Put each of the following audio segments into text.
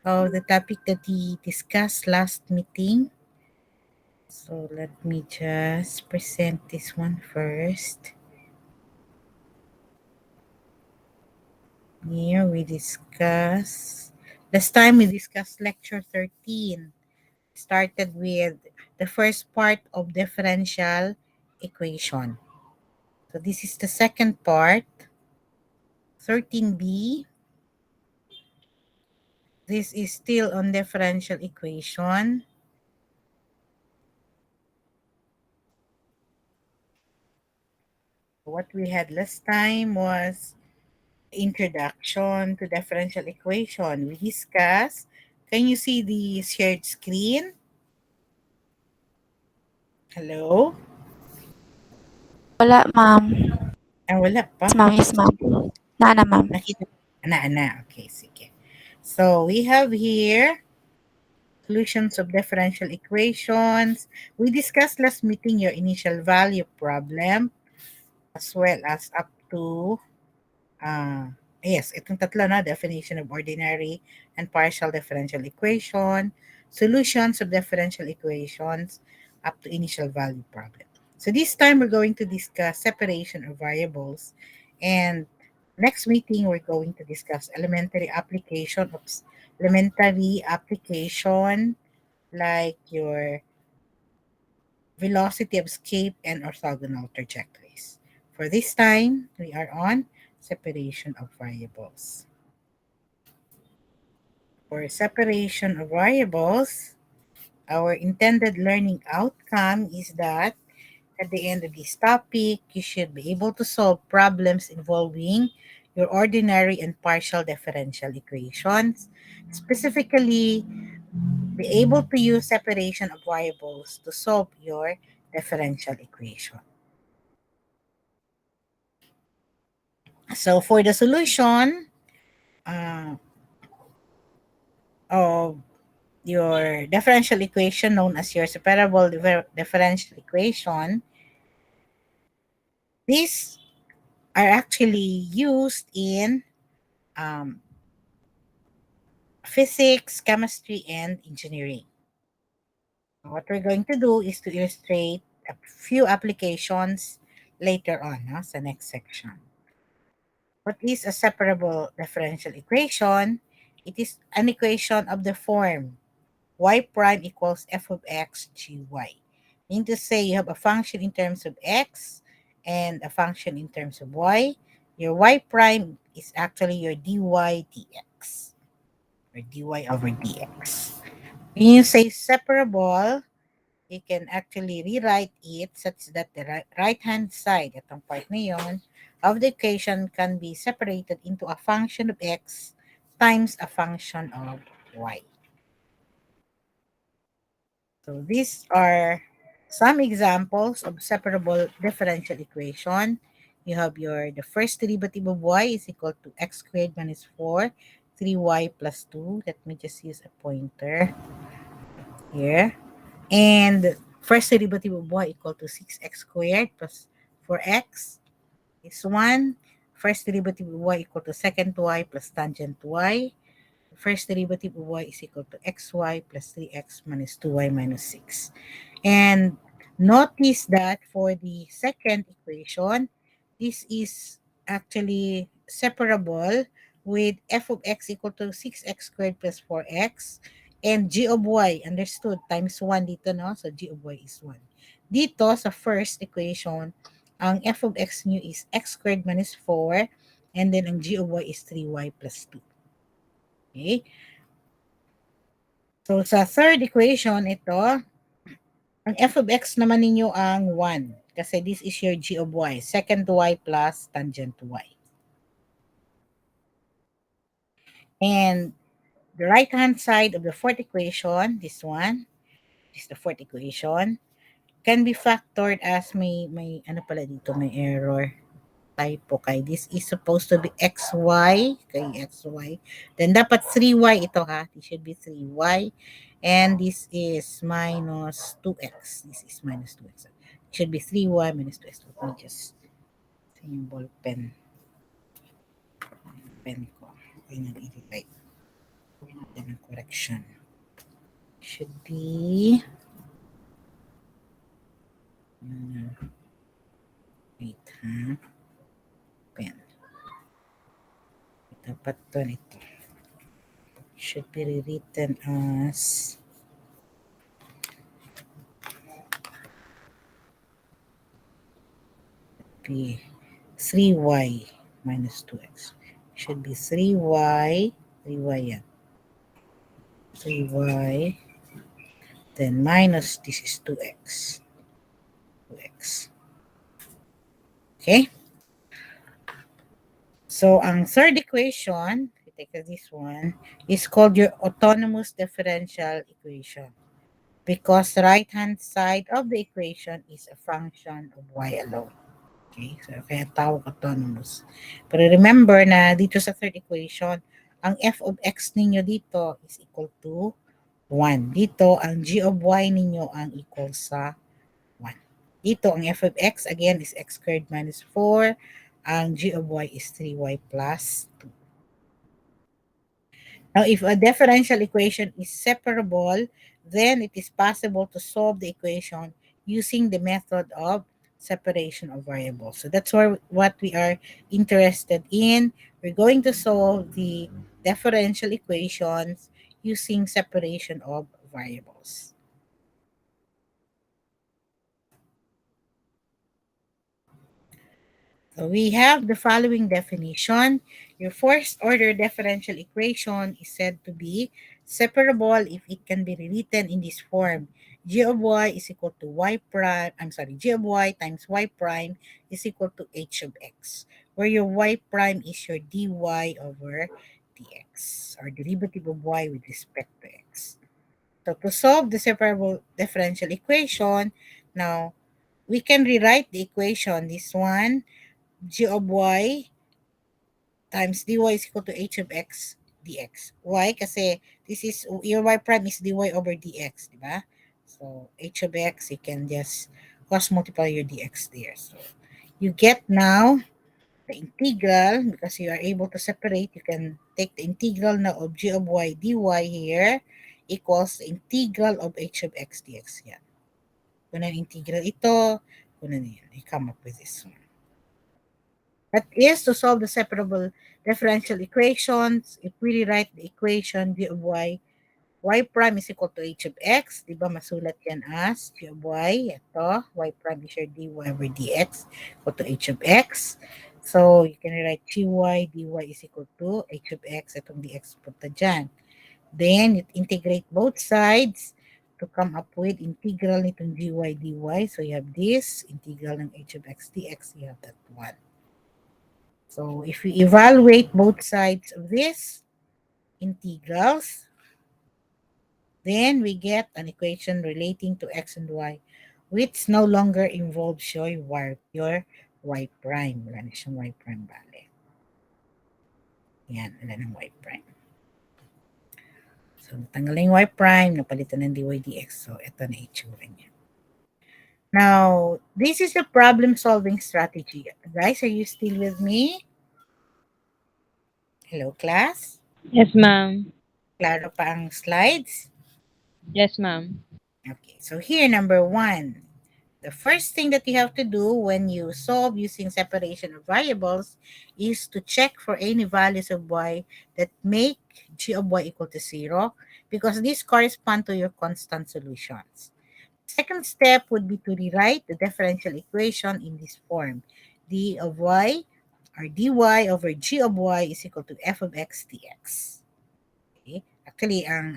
of the topic that we discussed last meeting. So let me just present this one first. Here we discuss. Last time we discussed lecture 13. Started with the first part of differential equation. So this is the second part, 13b. This is still on differential equation. What we had last time was introduction to differential equation. We discussed, can you see the shared screen? Hello? Wala, ma'am. Wala pa. Yes, ma'am. Yes, ma'am. Na, ma'am. Nakita na. Okay, sige. So, we have here solutions of differential equations. We discussed last meeting your initial value problem as well as up to yes, itong tatlo na, definition of ordinary and partial differential equation, solutions of differential equations, up to initial value problem. So this time we're going to discuss separation of variables, and next meeting we're going to discuss elementary application like your velocity of escape and orthogonal trajectories. For this time, we are on separation of variables. For separation of variables, our intended learning outcome is that at the end of this topic, you should be able to solve problems involving your ordinary and partial differential equations. Specifically, be able to use separation of variables to solve your differential equation. So for the solution of your differential equation known as your separable differential equation, these are actually used in um, physics, chemistry, and engineering. What we're going to do is to illustrate a few applications later on, no, sa next section. What is a separable differential equation? It is an equation of the form y prime equals f of x gy. Meaning to say you have a function in terms of x and a function in terms of y. Your y prime is actually your dy dx, or dy over dx. When you say separable, you can actually rewrite it such that the right-hand side, itong part na yun, of the equation can be separated into a function of x times a function of y. So these are some examples of separable differential equation. You have the first derivative of y is equal to x squared minus 4, 3y plus 2. Let me just use a pointer here. And first derivative of y equal to 6x squared plus 4x is 1. First derivative of y equal to second y plus tangent y. First derivative of y is equal to xy plus 3x minus 2y minus 6. And notice that for the second equation, this is actually separable with f of x equal to 6x squared plus 4x and g of y, understood, times 1 dito, no? So g of y is 1. Dito sa first equation, ang f of x nyo is x squared minus 4 and then ang g of y is 3y plus 2. Okay? So sa third equation, ito, ang f of x naman ninyo ang 1 kasi this is your g of y, second y plus tangent y. And the right-hand side of the fourth equation, this one, this is the fourth equation, can be factored as may ano pala dito, may error. Typo kay this is supposed to be xy, kay xy. Then dapat 3y ito ha. This should be 3y. And this is minus 2x. This is minus 2x. It should be 3y minus 2x. Let me just symbol pen. Pen ko. Okay, nag-edit. correction. Should be wait, ha? Pen. Dapat to nito. Should be rewritten as be 3y minus 2x. Should be 3y, 3y yan. 3y, then minus this is 2x. 2x. Okay? So, ang third equation, take this one, is called your autonomous differential equation because the right-hand side of the equation is a function of y alone. Okay? So, kaya tawag autonomous. Pero remember na dito sa third equation, ang f of x ninyo dito is equal to 1. Dito, ang g of y ninyo ang equal sa 1. Dito, ang f of x, again, is x squared minus 4. Ang g of y is 3y plus 2. Now, if a differential equation is separable, then it is possible to solve the equation using the method of separation of variables. So that's what we are interested in. We're going to solve the differential equations using separation of variables. So we have the following definition. Your first order differential equation is said to be separable if it can be rewritten in this form. G of y is equal to G of y times y prime is equal to h of x, where your y prime is your dy over dx, or derivative of y with respect to x. So to solve the separable differential equation, now we can rewrite the equation, this one, g of y times dy is equal to h of x dx. Why? Kasi this is, your y prime is dy over dx, di ba? So, h of x, you can just cross multiply your dx there. So, you get now the integral, because you are able to separate, you can take the integral now of g of y dy here equals the integral of h of x dx. Yan. Kung na integral ito, kung na yan, you come up with this one. That is to solve the separable differential equations. If we rewrite the equation g of y prime is equal to h of x, di ba masulat yan as g of y, ito, y prime is your dy over dx equal to h of x. So, you can write dy is equal to h of x, itong dx punta dyan. Then, you integrate both sides to come up with integral nitong dy. So, you have this, integral ng h of x dx, you have that one. So if we evaluate both sides of this integrals, then we get an equation relating to x and y, which no longer involves your y prime. Wala na siyang y prime bale. Yan, wala ng y prime. So, natanggal na yung y prime, napalitan ng dy dx. So, ito na itsura niya. Now, this is the problem-solving strategy. Guys, are you still with me? Hello, class? Yes, ma'am. Klaro pa ang slides? Yes, ma'am. Okay, so here, number 1. The first thing that you have to do when you solve using separation of variables is to check for any values of y that make g of y equal to 0, because these correspond to your constant solutions. Second step would be to rewrite the differential equation in this form. D of y or dy over g of y is equal to f of x dx. Okay? Actually, ang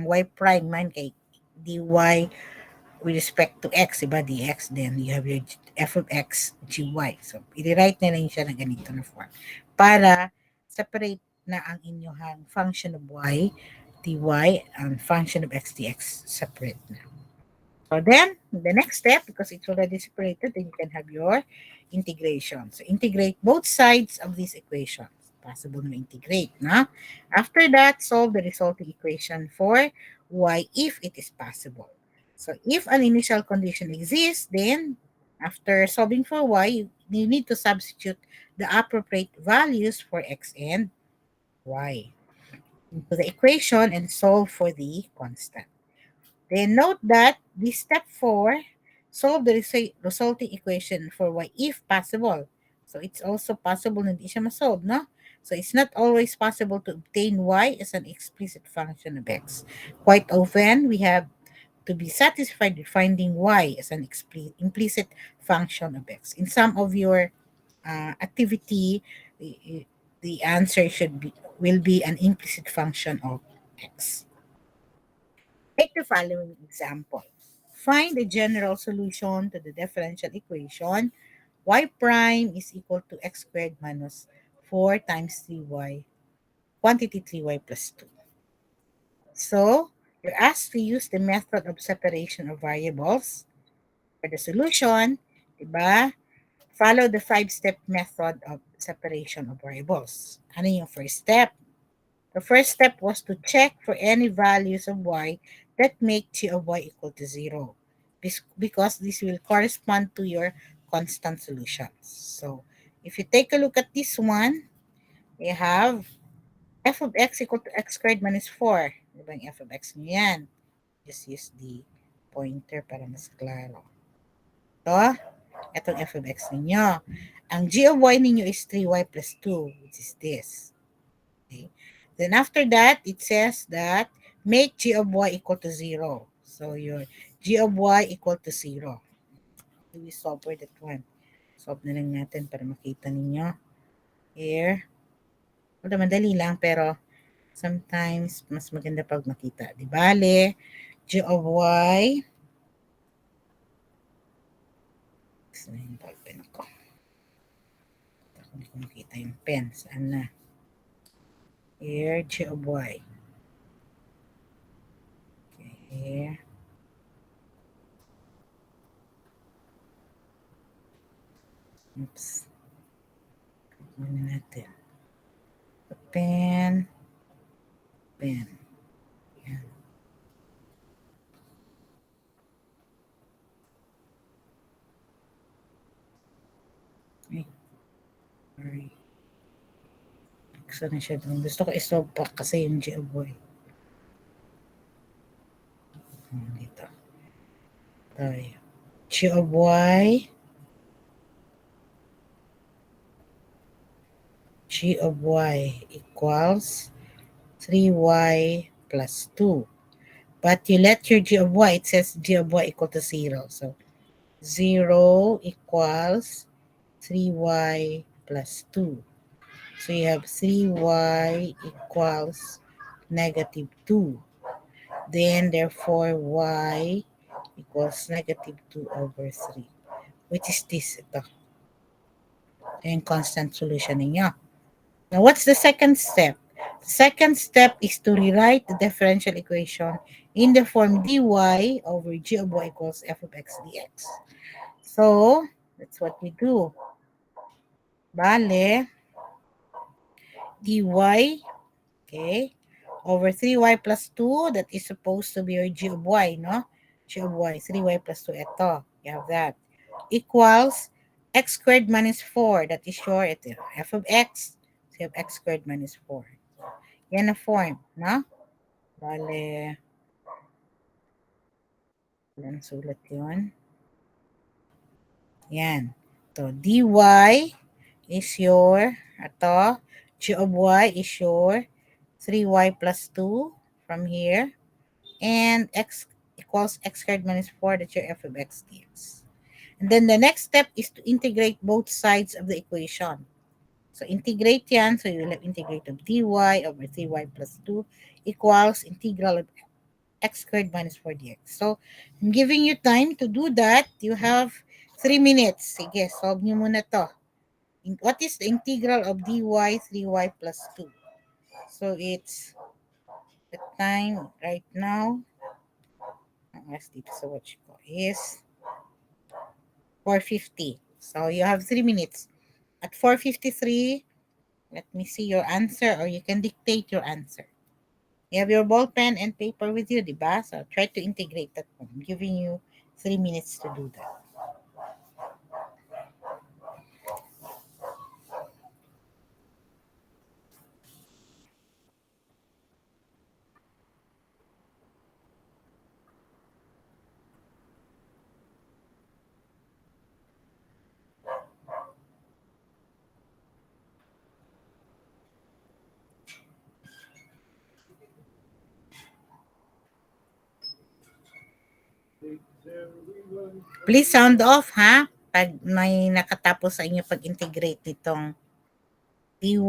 y prime man kay dy with respect to x, diba, dx, then you have your f of x gy. So, i-rewrite na lang siya ng ganito na form para separate na ang inyong function of y dy and function of x dx separate na. So then, the next step, because it's already separated, then you can have your integration. So integrate both sides of this equation. Possible na integrate, na? After that, solve the resulting equation for y if it is possible. So if an initial condition exists, then after solving for y, you need to substitute the appropriate values for x and y. into the equation and solve for the constant. Then note that this step 4, solve the resulting equation for y if possible. So it's also possible na hindi siya masolve, no? So it's not always possible to obtain y as an explicit function of x. Quite often, we have to be satisfied with finding y as an implicit function of x. In some of your activity, the answer will be an implicit function of x. Take the following example. Find the general solution to the differential equation y prime is equal to x squared minus 4 times 3y, quantity 3y plus 2. So, you're asked to use the method of separation of variables. For the solution, diba? Follow the 5-step method of separation of variables. Ano yung first step? The first step was to check for any values of y that make g of y equal to 0, because this will correspond to your constant solutions. So, if you take a look at this one, you have f of x equal to x squared minus 4. Diba yung f of x nyo yan? Just use the pointer para mas klaro. Ito, itong f of x ninyo. Ang g of y ninyo is 3y plus 2, which is this. Okay. Then after that, it says that make g of y equal to 0. So your g of y equal to 0. We solve for that one. Solve na lang natin para makita ninyo. Here. Wala, madali lang, pero sometimes mas maganda pag makita. Di bale, g of y. Saan yung ballpen ko? Hindi ko makita yung pen. Saan na? Here, g of y. Okay, here. Oops. Ano natin? Pen. Pen. Yan. Ay. Sorry. Gusto na siya doon. Gusto ko isolve pa kasi yung g of y. Dito. Tayo. G of y. G of y equals 3y plus 2. But you let your g of y, it says g of y equal to 0. So 0 equals 3y plus 2. So you have 3y equals negative 2. Then therefore y equals negative 2 over 3. Which is this? Ito. Yung constant solution ninyo. Now what's the second step? The second step is to rewrite the differential equation in the form dy over g of y equals f of x dx. So, that's what we do. Bale, dy, okay, over 3y plus 2, that is supposed to be your g of y, no? G of y, 3y plus 2, ito, you have that, equals x squared minus 4, that is your ito, f of x, so you have x squared minus 4. Yan na form, no? Bale, ilan sulat yun? Yan. So, dy is your, ito, g of y is your 3y plus 2 from here. And x equals x squared minus 4, that's your f of x dx. And then the next step is to integrate both sides of the equation. So integrate yan, so you will have integrate of dy over 3y plus 2 equals integral of x squared minus 4 dx. So I'm giving you time to do that. You have 3 minutes. Sige, solve nyo muna to. What is the integral of dy 3y plus 2? So it's the time right now. Let's dito sa watch ko is 4:50. So you have 3 minutes. At 4:53, let me see your answer, or you can dictate your answer. You have your ball pen and paper with you, diba? So try to integrate that one. I'm giving you 3 minutes to do that. Please sound off, ha? Pag may nakatapos sa inyo pag-integrate nitong dy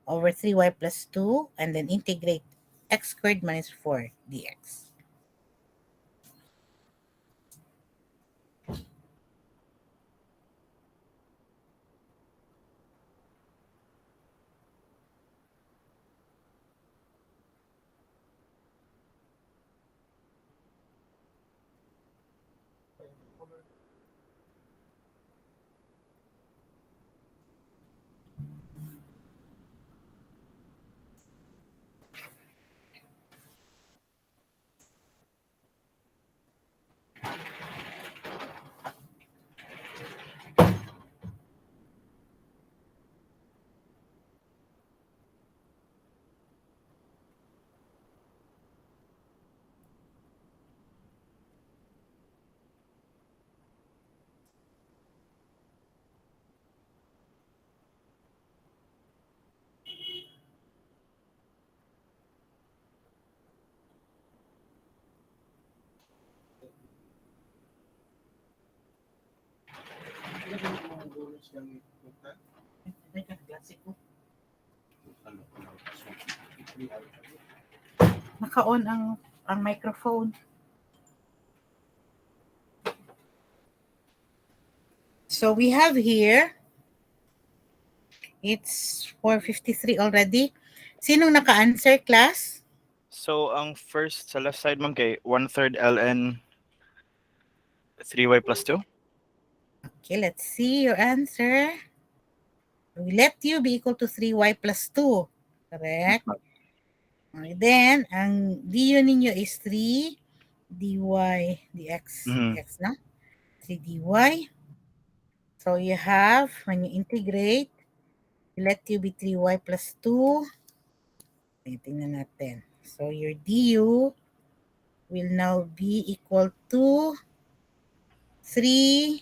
over 3y plus 2 and then integrate x squared minus 4 dx. Naka-on ang microphone. So we have here, it's 4:53 already. Sinong naka-answer, class? So, ang first sa left side, ma'am, kay 1/3 ln 3y plus 2. Okay, let's see your answer. We let u be equal to 3y plus 2. Correct? Okay, then, ang du ninyo is 3 dy dx, Mhm. dx, no? 3 dy. So you have, when you integrate, you let u be 3y plus 2. Okay, tingnan natin. So your du will now be equal to 3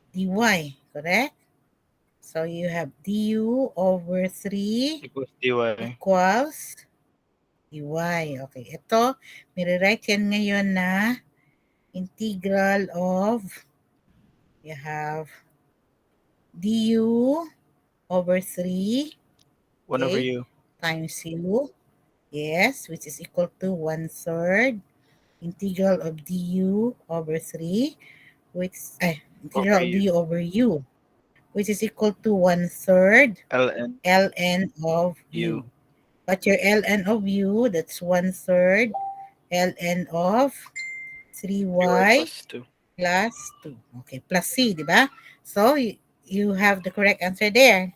dy, correct? So you have du over 3 Equals dy. equals dy. Okay, ito, mirewrite yan ngayon na integral of, you have du over 3 1 over okay, u. times u, yes, which is equal to 1/3 integral of du over 3, which, integral Over of u. du over u, which is equal to 1/3 ln ln of u. u. But your ln of u, that's 1/3 ln of 3y plus 2. plus 2. Okay, plus c, di ba? So, you have the correct answer there.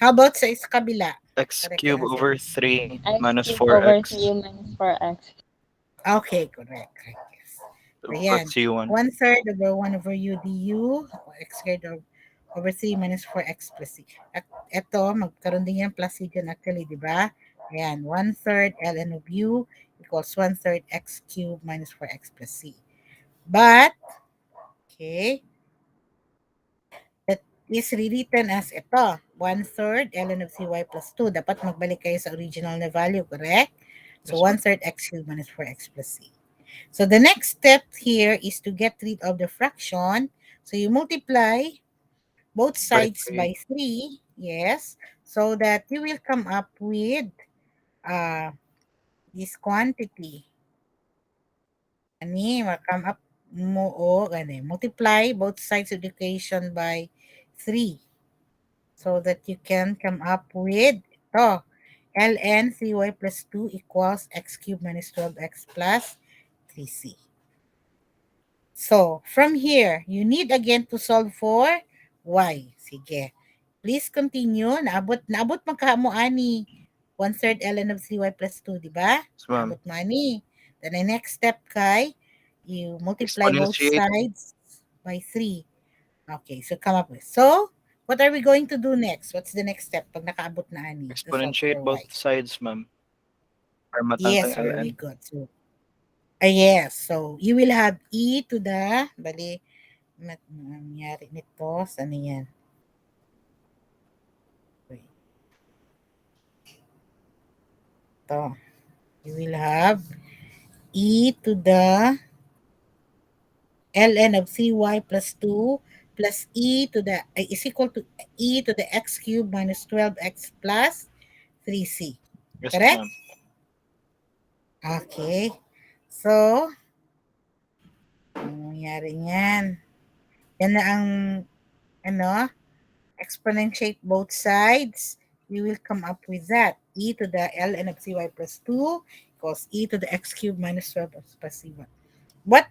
How about sa kabila? X Correct cube yung answer. over 3 X minus cube over 4x. 3 minus 4x. Okay, correct. Yes. So, yan. Plus u1. 1/3 over 1 over u du, x squared over 3 minus 4x plus c. At ito, magkaroon din yan plus c dyan actually, di ba? Ayan, 1/3 ln of u equals 1/3 x cubed minus 4x plus c. But, okay, that is rewritten as ito, 1/3 ln of cy plus 2. Dapat magbalik kayo sa original na value, correct? So, Yes, ma'am. 1/3 x cubed minus 4x plus c. So, the next step here is to get rid of the fraction. So, you multiply both sides by 3, yes, so that you will come up with this quantity. Ani, come up mo o multiply both sides of the equation by 3 so that you can come up with ito. ln 3y plus 2 equals x cubed minus 12x plus 3c. So, from here, you need again to solve for y. Sige. Please continue. Naabot magkahamo ani. 1/3 ln of 3y plus 2, di ba? Yes, ma'am. Naabot mo ani. Then the next step kay, you multiply both Exponentiate. sides by 3. Okay, so come up with. So, what are we going to do next? What's the next step pag nakaabot na ani? To solve Exponentiate for both y. sides, ma'am. Para Yes, matangkang very ln. good. So, yes. So, you will have e to the, bali, nangyari nito, saan yan? Wait. Ito. You will have e to the ln of 3y plus 2 plus e to the is equal to e to the x cubed minus 12x plus 3c. Yes, Correct? ma'am. Okay. So, anong nangyari niyan? Yan na ang ano, exponentiate both sides. We will come up with that. E to the ln of cy plus 2 equals e to the x cubed minus 12x plus c1. What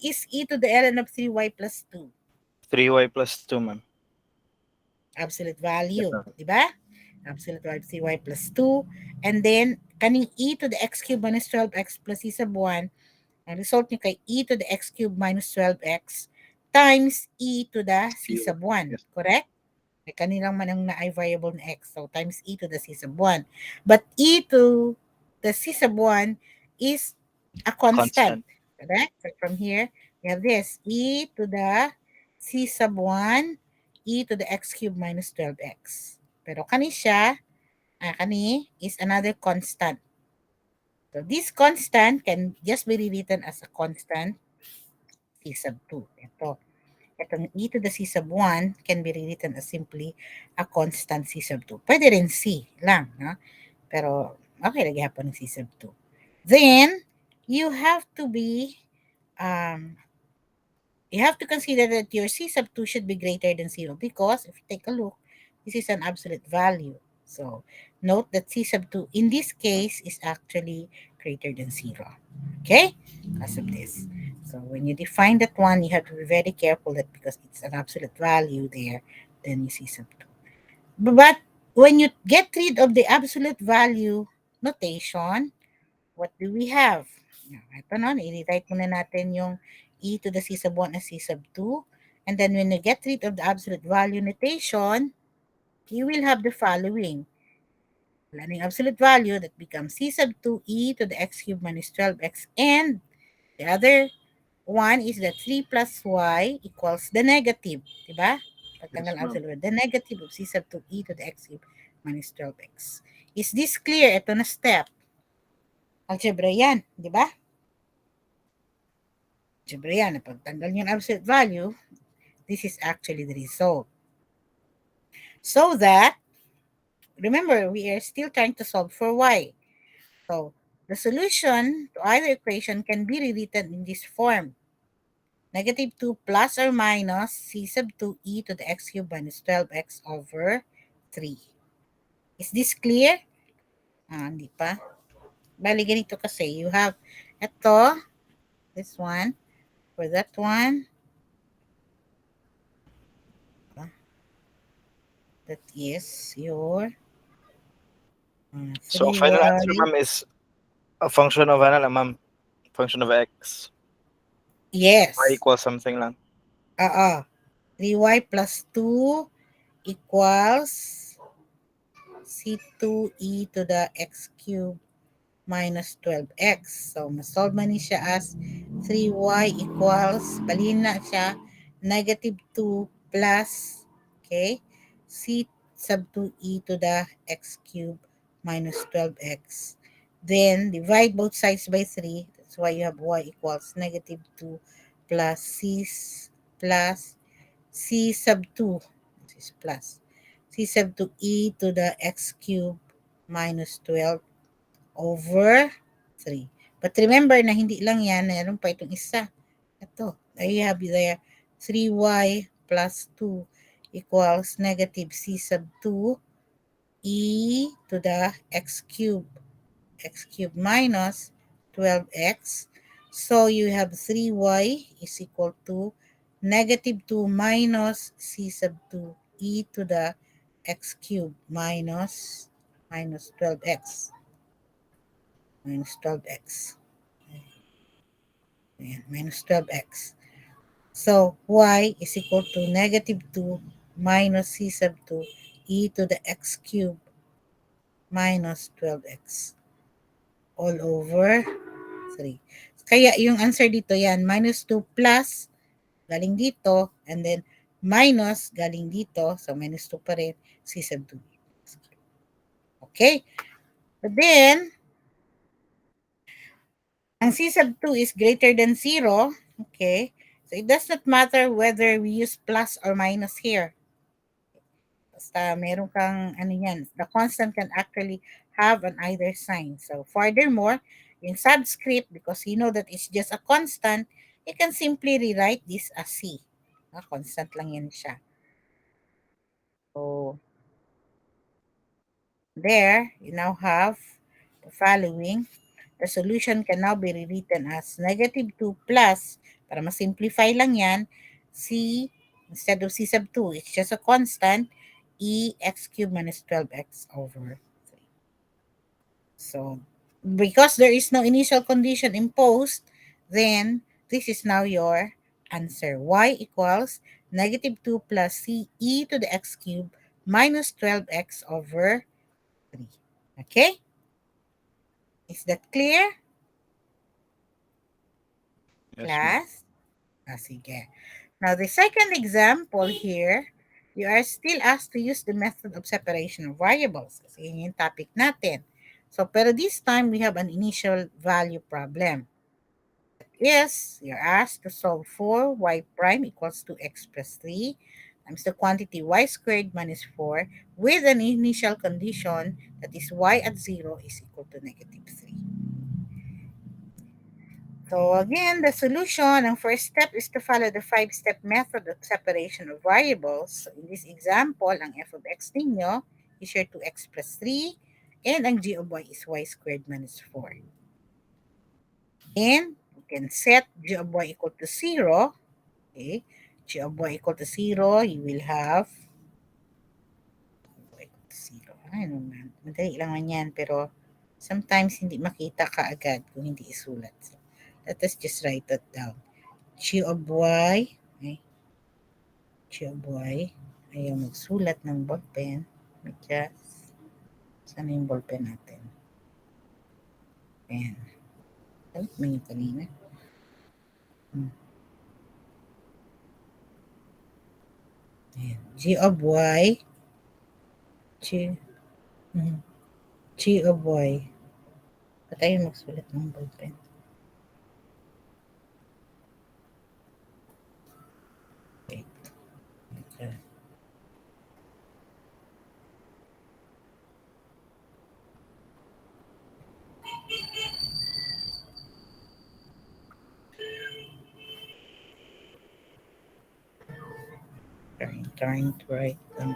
is e to the ln of 3y plus 2? 3y plus 2, ma'am. Absolute Yes, value, ma'am. di ba? Absolute value 3y plus 2. And then, kaning e to the x cubed minus 12x plus c sub 1, ang result nyo kay e to the x cubed minus 12x times e to the c sub 1. Yes. Correct? May kanilang manang na ay variable na x. So, times e to the c sub 1. But e to the c sub 1 is a constant. Constant. Correct? So, from here, we have this. E to the c sub 1, e to the x cubed minus 12x. Pero kani siya, kani is another constant. So, this constant can just be rewritten as a constant c sub 2. Itong e to the c sub 1 can be rewritten as simply a constant c sub 2. Pwede rin c lang, no? Pero, okay, lagi hapon ng c sub 2. Then, you have to consider that your c sub 2 should be greater than 0 because if you take a look, this is an absolute value. So, note that c sub 2 in this case is actually greater than 0. Okay? Because of this. So, when you define that one, you have to be very careful that because it's an absolute value there, then you c sub 2. But when you get rid of the absolute value notation, what do we have? Ito na, i-rewrite muna natin yung e to the c sub 1 as c sub 2. And then when you get rid of the absolute value notation, you will have the following. Wala na yung absolute value, that becomes c sub 2 e to the x cubed minus 12x. And the other one is that 3 plus y equals the negative. Diba? Pagtanggal Yes, ma'am. absolute. The negative of c sub 2 e to the x cubed minus 12x. Is this clear? Ito na step. Algebra yan. Diba? Algebra yan. Pagtanggal yung absolute value, this is actually the result. So that, remember, we are still trying to solve for y. So, the solution to either equation can be rewritten in this form. Negative 2 plus or minus c sub 2 e to the x cubed minus 12x over 3. Is this clear? Hindi pa. Bali, ganito kasi. You have ito, this one, for that one. That is your So, final answer, ma'am, is a function of ano lang, ma'am? Function of x. Yes. Y equals something lang. 3y plus 2 equals c2 e to the x cubed minus 12x. So, masolve man ni siya as 3y equals, balihin na siya, negative 2 plus, okay, c sub 2 e to the x cubed minus 12x. Then, divide both sides by 3. That's why you have y equals negative 2 plus c sub 2. This is plus. C sub 2 e to the x cubed minus 12 over 3. But remember na hindi lang yan, meron pa itong isa. Ito, there you have there, 3y plus 2 equals negative c sub 2 e to the x cubed minus 12x. So you have 3y is equal to negative 2 minus c sub 2 e to the x cubed minus 12x. Minus 12x. Ayan, minus 12x. So, y is equal to negative 2 minus c sub 2 e to the x cubed minus 12x all over 3. Kaya yung answer dito yan, minus 2 plus galing dito and then minus galing dito. So, minus 2 pa rin c sub 2. Okay? But then, ang c sub 2 is greater than 0. Okay? So it does not matter whether we use plus or minus here. Basta meron kang ano yan, the constant can actually have an either sign. So furthermore, in subscript, because you know that it's just a constant, you can simply rewrite this as C. Constant lang yan siya. So there, you now have the following. The solution can now be rewritten as negative 2 plus, para ma-simplify lang yan, C, instead of C sub 2, it's just a constant, E x cubed minus 12x over 3. So, because there is no initial condition imposed, then this is now your answer. Y equals negative 2 plus C e to the x cubed minus 12x over 3. Okay? Is that clear, Yes, ma'am. class? Sige. Now, the second example here, you are still asked to use the method of separation of variables. Kasi yun yung topic natin. So, pero this time, we have an initial value problem. Yes, you're asked to solve for y prime equals to x plus 3 times the quantity y squared minus 4 with an initial condition that is y at 0 is equal to negative 3. So again, the solution, ang first step is to follow the 5-step method of separation of variables. So in this example, ang f of x ninyo is your 2x plus 3 and ang g of y is y squared minus 4. And you can set g of y equal to 0. Okay, g of y equal to 0, you will have y equal to 0. Ay naman, madali lang yan, pero sometimes hindi makita kaagad kung hindi isulat. So, let us just write that down. G of y, okay, g of y, ayaw magsulat ng ballpen. Just, sana yung ballpen natin? Pen. Alam mo yung kanina. Ayan. G of y, G, G of y. Ba't ayaw magsulat ng ballpen? Wait. Okay. Trying to write them.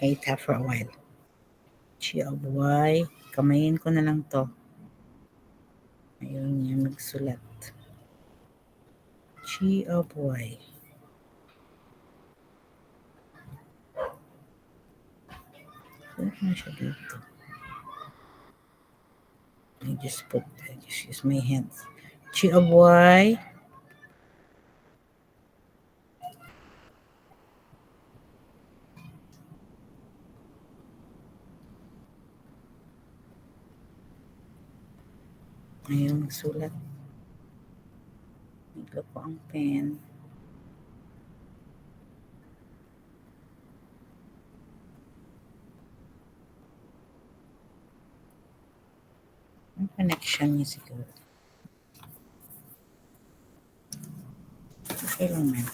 Wait for a while. G of y. Kamayin ko na lang to. Ayaw niya magsulat. G of y. Sulat na siya dito. I just use my hands. G of y. Ayaw magsulat. Naglo ko ang pen. Ang connection niya siguro. Okay lang man.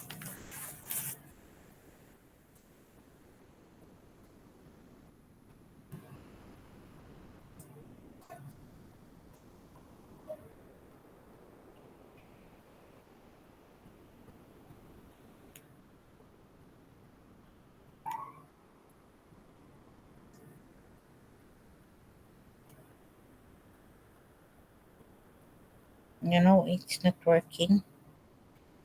You know, it's not working.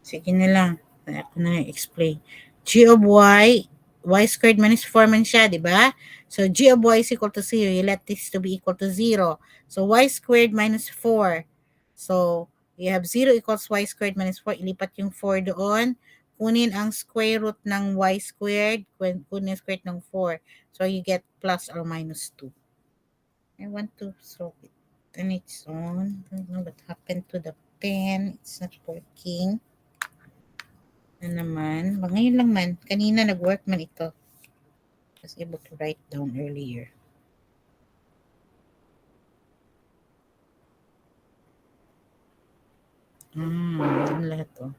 Sige na lang. Ako na explain. G of y, y squared minus 4 man siya, di ba? So, g of y is equal to 0. You let this to be equal to 0. So, y squared minus 4. So, you have 0 equals y squared minus 4. Ilipat yung 4 doon. Kunin ang square root ng y squared. Kunin ang square root ng 4. So, you get plus or minus 2. I want to solve it on its own. I don't know what happened to the pen. It's not working. Na naman. Ngayon lang man. Kanina nag-work man ito. Was able to write down earlier. Ano lahat to?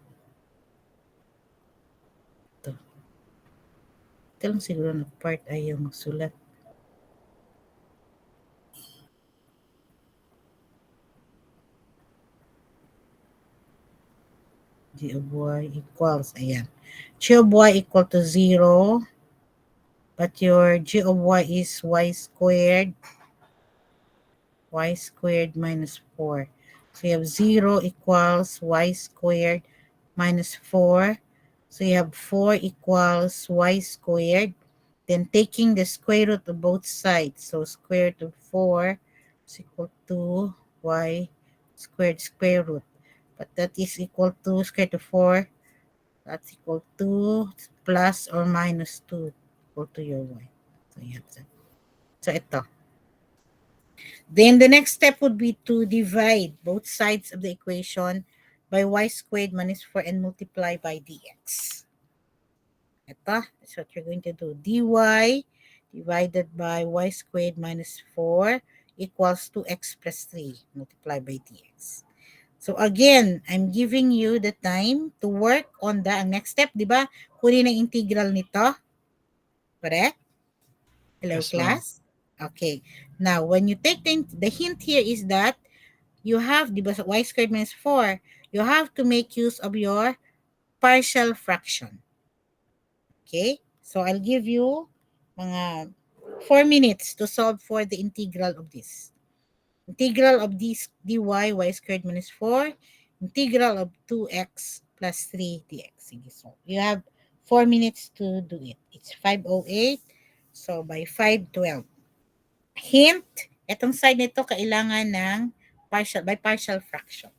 Ito lang siguro na part ayaw magsulat. G of y equals, ayan. G of y equal to 0. But your g of y is y squared. Y squared minus 4. So you have 0 equals y squared minus 4. So you have 4 equals y squared. Then taking the square root of both sides. So square root of 4 is equal to y squared square root. But that is equal to square root of 4. That's equal to plus or minus 2 equal to your y. So you have that. So ito. Then the next step would be to divide both sides of the equation by y squared minus 4 and multiply by dx. Ito, that's what you're going to do. dy divided by y squared minus 4 equals 2x plus 3 multiplied by dx. So again, I'm giving you the time to work on the next step, di ba? Kunin ang integral nito. Correct? Hello, Yes, ma'am. class? Okay. Now, when you take the hint here is that you have, di ba, y squared minus 4, you have to make use of your partial fraction. Okay? So, I'll give you mga 4 minutes to solve for the integral of this. Integral of this dy, y squared minus 4, integral of 2x plus 3 dx. Sige, so, you have 4 minutes to do it. It's 5:08. So, by 5:12. Hint, itong side nito kailangan ng partial fraction.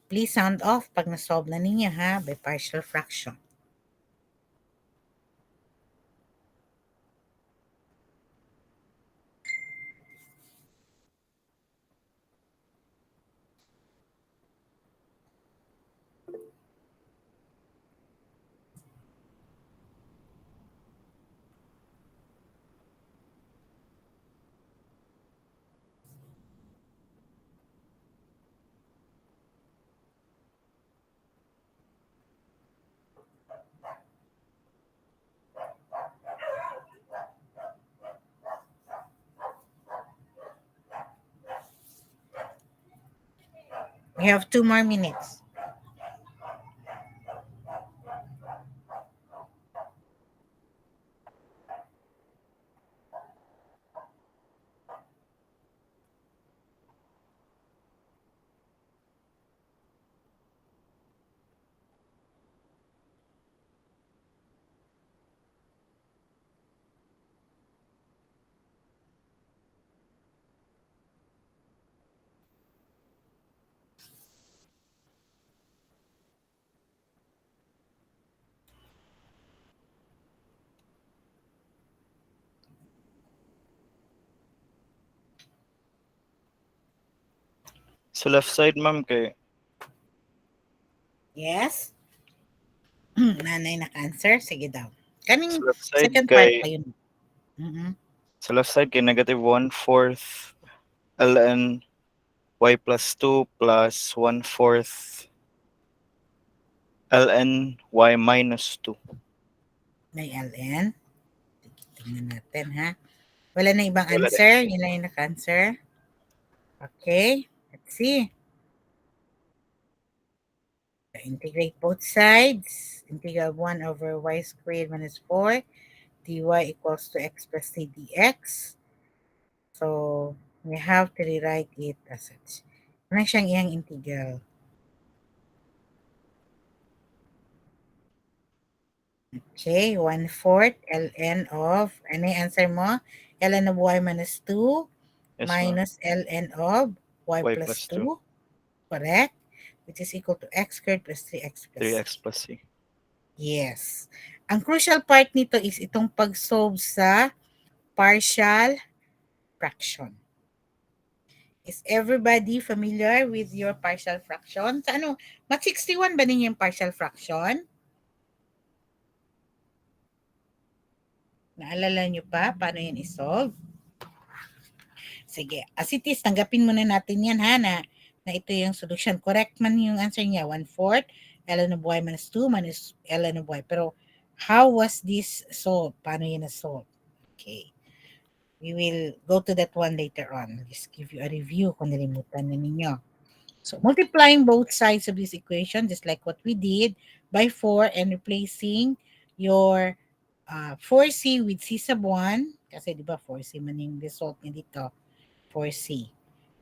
Please sound off pag na-solve na ninyo ha, by partial fraction. We have 2 more minutes. Sa left side, ma'am, kay Yes? Nanay naka-answer? Sige daw. Kaning sa left side second part kay pa yun. Mhm. sa left side kay negative 1/4 ln y plus 2 plus 1/4 ln y minus 2. May ln. Tingnan natin, ha? Wala na ibang Wala din. answer. Yun lang yung naka-answer. Okay. Let's see. Integrate both sides. Integral 1 over y squared minus 4 dy equals to x plus c dx. So, we have to rewrite it as such. Ano siyang iyang integral? Okay, 1/4 ln of, ano yung answer mo? Ln of y minus 2 Yes, ma'am. minus ln of y Y plus plus 2. 2. Correct? Which is equal to x squared plus 3x plus 3x c. plus c. Yes. Ang crucial part nito is itong pag-solve sa partial fraction. Is everybody familiar with your partial fraction? Sa ano, Mat 61 ba ninyo yung partial fraction? Naalala nyo pa paano yan isolve? Sige, as it is, tanggapin muna natin yan, ha, na ito yung solution. Correct man yung answer niya, 1/4 ln of y minus 2 minus ln of y. Pero how was this solved? Paano yan na-solve? Okay. We will go to that one later on. Just give you a review kung nalimutan na ninyo. So multiplying both sides of this equation, just like what we did, by 4 and replacing your 4c with c sub 1, kasi di ba 4c man yung result niya dito, 4c.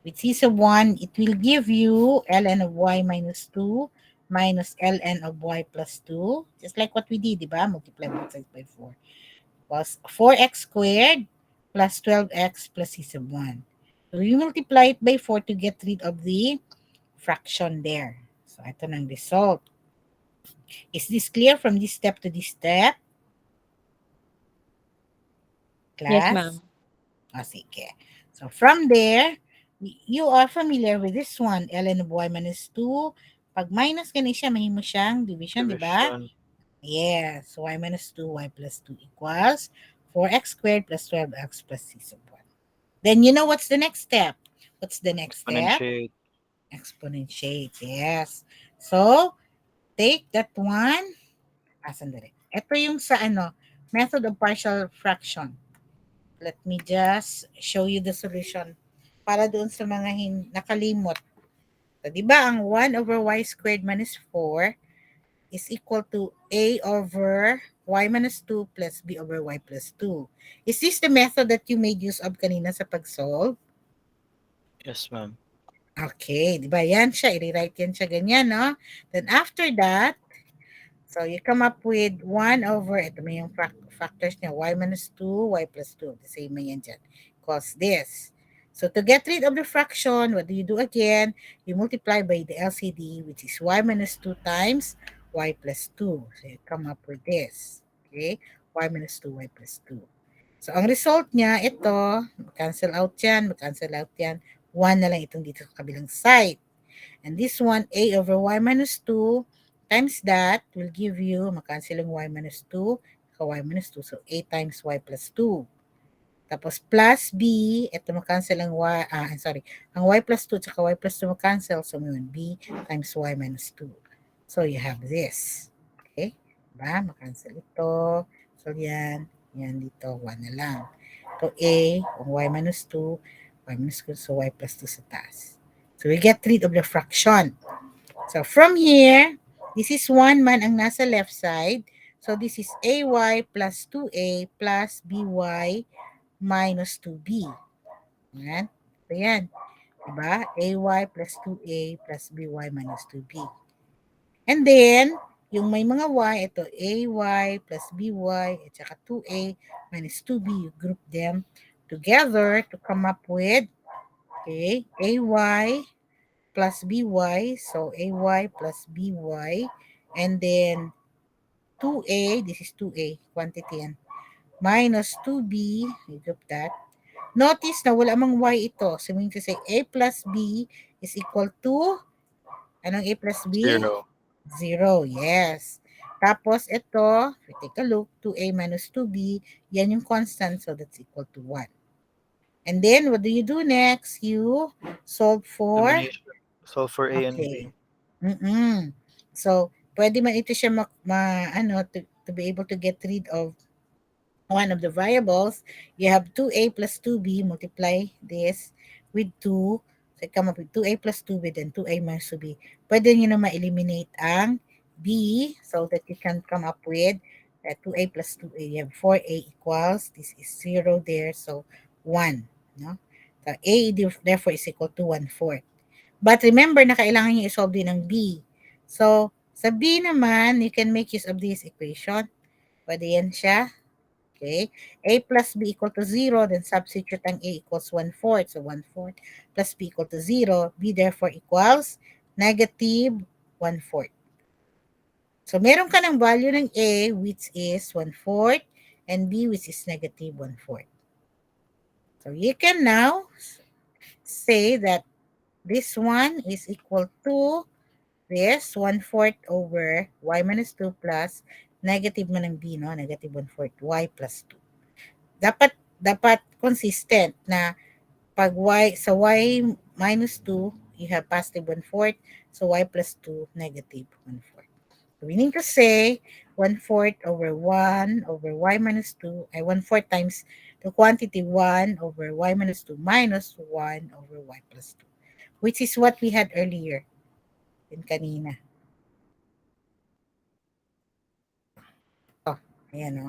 With c sub 1, it will give you ln of y minus 2 minus ln of y plus 2, just like what we did, di ba? Multiply both sides by 4. Was 4x squared plus 12x plus c sub 1. So you multiply it by 4 to get rid of the fraction there. So ito ng result. Is this clear from this step to this step? Class? Yes, ma'am. Sige. So from there, you are familiar with this one. Ln of y minus 2. Pag minus ka siya, mahimo siyang division, di ba? Division. Yes. Y minus 2, y plus 2 equals 4x squared plus 12x plus c sub 1. Then you know what's the next step? What's the next step? Exponentiate. Exponentiate. Yes. So, take that one. Sandali. Ito yung sa method of partial fraction. Let me just show you the solution para doon sa mga nakalimot. So, di ba ang 1 over y squared minus 4 is equal to a over y minus 2 plus b over y plus 2. Is this the method that you made use of kanina sa pag-solve? Yes, ma'am. Okay, di ba yan siya? I-rewrite yan siya ganyan, no? Then after that, so you come up with 1 over, ito may yung factors niya, y minus 2, y plus 2. The same yan dyan. Cause this. So to get rid of the fraction, what do you do again? You multiply by the LCD, which is y minus 2 times y plus 2. So you come up with this. Okay? Y minus 2, y plus 2. So ang result niya, ito, cancel out yan, cancel out yan. 1 na lang itong dito sa kabilang side. And this one, a over y minus 2 times that will give you, makancel yung y minus 2, y minus 2. So, a times y plus 2. Tapos, plus b, ito makancel ang y, ang y plus 2 tsaka y plus 2 makancel. So, yun, b times y minus 2. So, you have this. Okay? Diba? Makancel ito. So, yan dito, 1 na lang. So, a, ang y minus 2, y minus 2, so y plus 2 sa taas. So, we get rid of the fraction. So, from here, this is 1 man ang nasa left side. So, this is ay plus 2a plus by minus 2b. Ayan. So, yan. Diba? ay plus 2a plus by minus 2b. And then, yung may mga y, ito ay plus by at saka 2a minus 2b, you group them together to come up with, okay, ay plus by, so ay plus by, and then 2a, this is 2a, quantity yan, minus 2b, you group that. Notice na wala mang y ito, so meaning to say a plus b is equal to, anong a plus b? 0. 0, yes. Tapos ito, if we take a look, 2a minus 2b, yan yung constant, so that's equal to 1. And then, what do you do next? You solve for, Combination. Solve for A and B. okay. So, pwede man ito siya to be able to get rid of one of the variables. You have 2a plus 2b, multiply this with 2. So, come up with 2a plus 2b, then 2a minus 2b. Pwede nyo na ma-eliminate ang b so that you can come up with 2a plus 2a. You have 4a equals, this is 0 there, so 1. No? So, a therefore is equal to 1/4. But remember na kailangan nyo isolve din ng b. So, sa b naman, you can make use of this equation. Pwede yan siya. Okay, a plus b equal to 0, then substitute ang a equals 1/4. So 1/4 plus b equal to 0. B therefore equals negative 1/4. So meron ka ng value ng a which is 1/4 and b which is negative 1/4. So you can now say that this one is equal to this 1/4 over y minus 2 plus negative man ng b, no? Negative 1/4 y plus 2. Dapat consistent na pag sa y minus 2, you have positive 1/4. So y plus 2, negative 1/4. So we need to say 1/4 over 1 over y minus 2 ay 1/4 times the quantity 1 over y minus 2 minus 1 over y plus 2, which is what we had earlier in kanina. Ayan,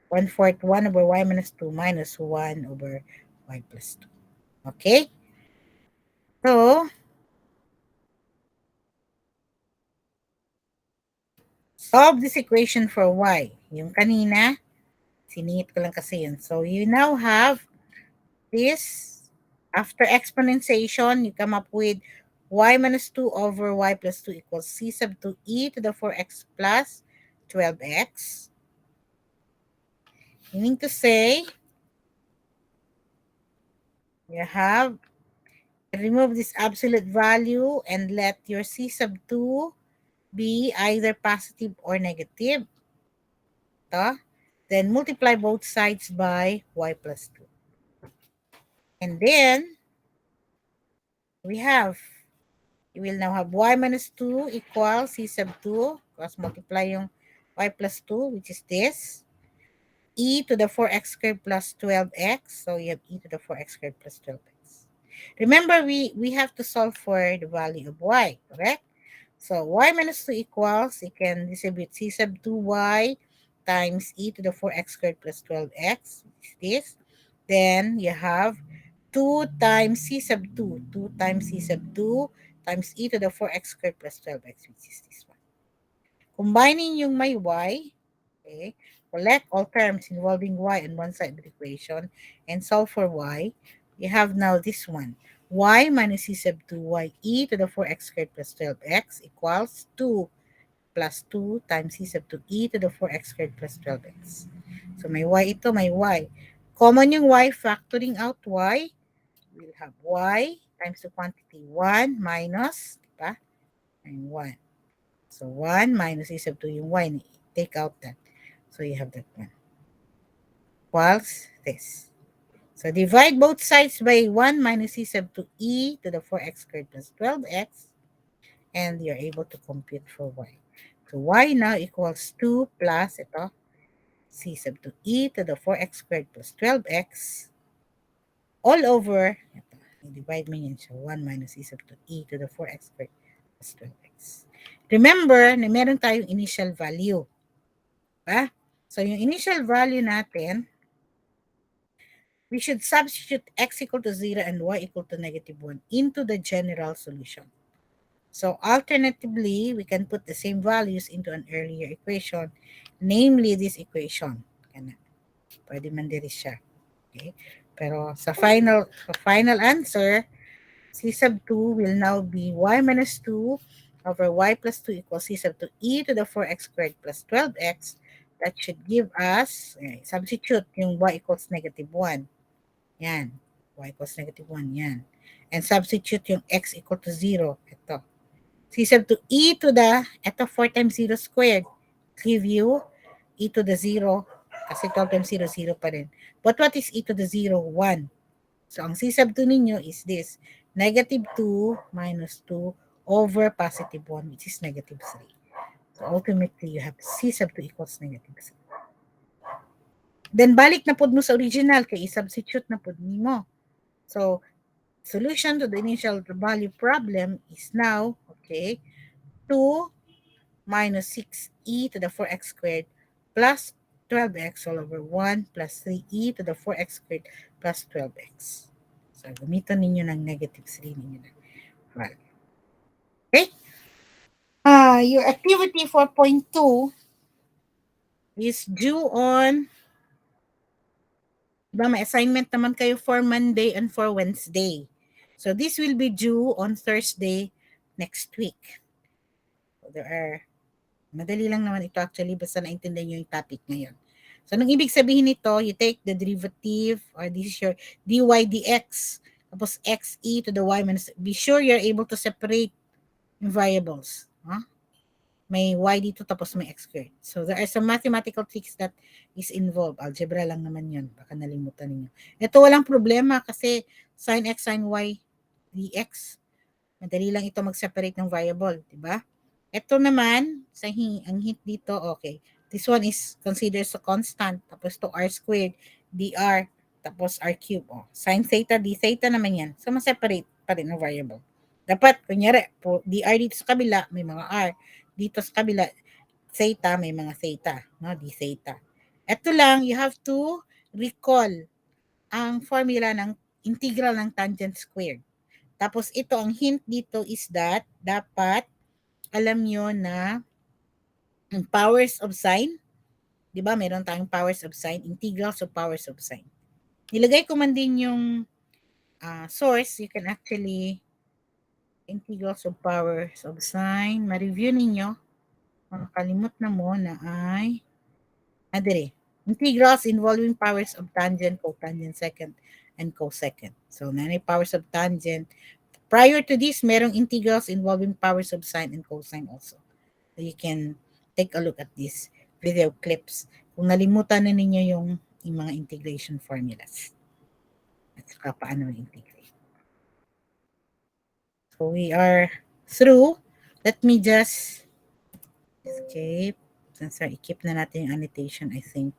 1/4 1 over y minus 2 minus 1 over y plus 2. Okay? So, solve this equation for y. Yung kanina, siningit ko lang kasi yun. So, you now have this. After exponentiation, you come up with y minus 2 over y plus 2 equals c sub 2 e to the 4x plus 12x. Meaning to say, you have remove this absolute value and let your c sub 2 be either positive or negative. Then multiply both sides by y plus 2. And then, you will now have y minus 2 equals c sub 2, because multiply yung y plus 2, which is this, e to the 4x squared plus 12x. So you have e to the 4x squared plus 12x. Remember, we have to solve for the value of y, correct? So y minus 2 equals, you can distribute c sub 2y times e to the 4x squared plus 12x, which is this. Then you have 2 times c sub 2, 2 times c sub 2 times e to the 4x squared plus 12x, which is this one. Combining yung may y, okay, collect all terms involving y on one side of the equation and solve for y. You have now this one, y minus c sub 2y e to the 4x squared plus 12x equals 2 plus 2 times c sub 2 e to the 4x squared plus 12x. So may y ito, may y. Common yung y, factoring out y, we'll have y times the quantity 1 minus, diba? And 1. So 1 minus c sub 2 yung y, take out that. So you have that one. Equals this. So divide both sides by 1 minus c sub 2 e to the 4x squared plus 12x, and you're able to compute for y. So y now equals 2 plus ito, c sub 2 e to the 4x squared plus 12x all over, ito, i-divide mo yun siya, 1 minus c sub 2 e to the 4x squared plus 12x. Remember na meron tayong initial value. Diba? So yung initial value natin, we should substitute x equal to 0 and y equal to negative 1 into the general solution. So alternatively, we can put the same values into an earlier equation, namely this equation. Pwede man diri siya. Okay? Pero sa final answer, c sub 2 will now be y minus 2 over y plus 2 equals c sub 2 e to the 4x squared plus 12x. That should give us, substitute yung y equals negative 1. Yan. Y equals negative 1. Yan. And substitute yung x equal to 0. Ito. C sub 2 e to the, ito 4 times 0 squared. Give you e to the 0. Kasi 12 times 0, 0 pa rin. But what is e to the 0? 1. So, ang C sub 2 ninyo is this. Negative 2 minus 2 over positive 1, which is negative 3. So, ultimately, you have C sub 2 equals negative 3. Then, balik na pod mo sa original kay i-substitute na pod nimo. So, solution to the initial value problem is now, okay, 2 minus 6e to the 4x squared plus 12x all over 1 plus 3e to the 4x squared plus 12x. So, gamitan ninyo ng negative 3 ninyo na value. Okay? Your activity 4.2 is due on, diba, may assignment naman kayo for Monday and for Wednesday. So, this will be due on Thursday next week. So, madali lang naman ito actually, basta naintindihan nyo yung topic ngayon. So, anong ibig sabihin nito? You take the derivative, or this is your dy dx, tapos xe to the y minus, be sure you're able to separate yung variables. May y dito, tapos may x squared. So, there are some mathematical tricks that is involved. Algebra lang naman yun. Baka nalimutan ninyo. Ito walang problema kasi sin x, sin y, dx. Madali lang ito mag-separate ng variable. Diba? Ito naman, ang hint dito, okay. This one is considered a constant. Tapos to r squared, dr, tapos r cube. Sin theta, d theta naman yan. So, ma-separate pa rin ang variable. Dapat, kunyari, dr dito sa kabila, may mga r. Dito sa kabila, theta, may mga theta. No? D theta. Ito lang, you have to recall ang formula ng integral ng tangent squared. Tapos, ito, ang hint dito is that, dapat, alam nyo na ang powers of sine, di ba? Meron tayong powers of sine, integrals of powers of sine. Nilagay ko man din yung source. You can actually integrals of powers of sine. Ma-review ninyo. Makakalimot na mo na ay dire. Integrals involving powers of tangent, cotangent, secant, and cosecant. So, nanay powers of tangent. Prior to this, merong integrals involving powers of sine and cosine also. So, you can take a look at these video clips kung nalimutan na ninyo yung mga integration formulas. At saka paano integrate. So, we are through. Let me just escape. Since i-keep na natin yung annotation, I think.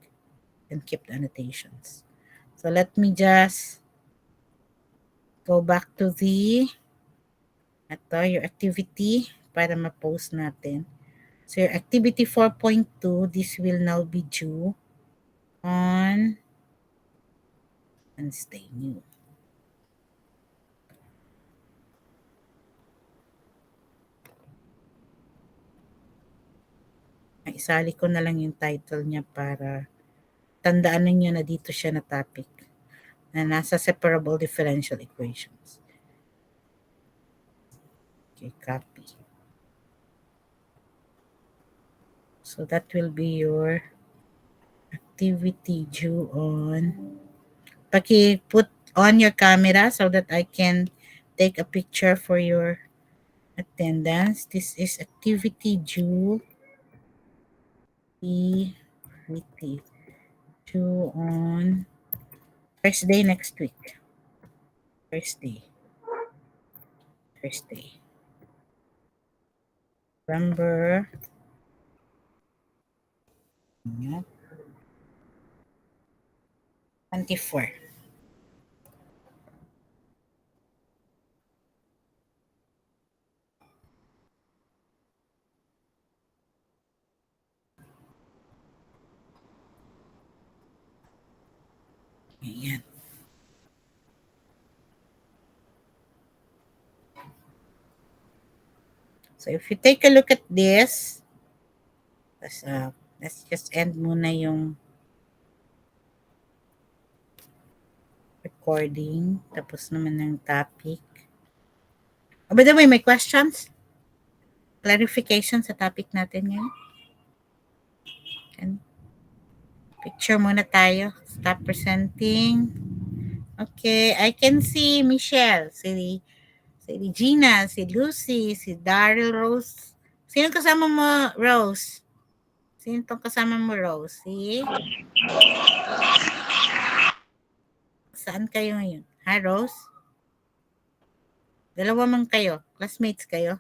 And keep the annotations. So, let me just go back to your activity para ma-post natin. So, your activity 4.2, this will now be due on Wednesday new. Isali ko na lang yung title niya para tandaan ninyo na dito siya na topic na nasa separable differential equations. Okay, copy. So that will be your activity due on. Put on your camera so that I can take a picture for your attendance. This is activity due on Thursday next week. Thursday. November 24. Ayan. So if you take a look at this, let's just end muna yung recording. Tapos naman ng topic. By the way, may questions? Clarification sa topic natin ngayon? And picture muna tayo. Stop presenting. Okay, I can see Michelle, si Regina, si Lucy, si Daryl, Rose. Sino kasama mo, Rose? Sino tong kasama mo, Rose? Saan kayo ngayon? Ha, Rose? Dalawa man kayo. Classmates kayo.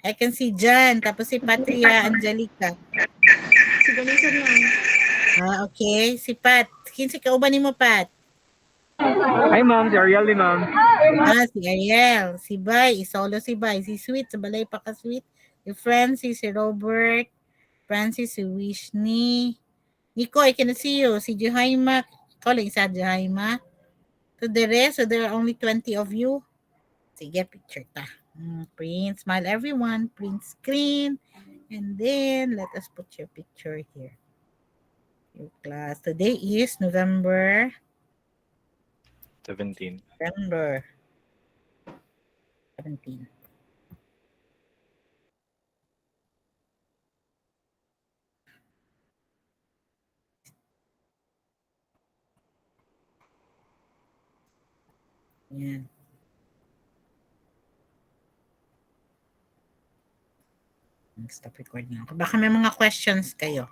I can see Jan, tapos si Patria Angelica. Si Vanessa, ma'am. Okay. Si Pat. Kinsi ka uban mo, Pat? Hi, ma'am. Si Ariel ni ma'am. Si Ariel. Si Bay. Solo si Bay. Si Sweet. Sa balay pa ka Sweet. Si Francis. Si Robert. Francis. Si Wishni. Nico, I can see you. Si Johaima. Calling sa Johaima. To the rest, so there are only 20 of you. Sige, picture ta. Print, smile everyone. Print screen. And then, let us put your picture here. Your class. Today is November 17. 17. Yan. Stop recording ako. Baka may mga questions kayo.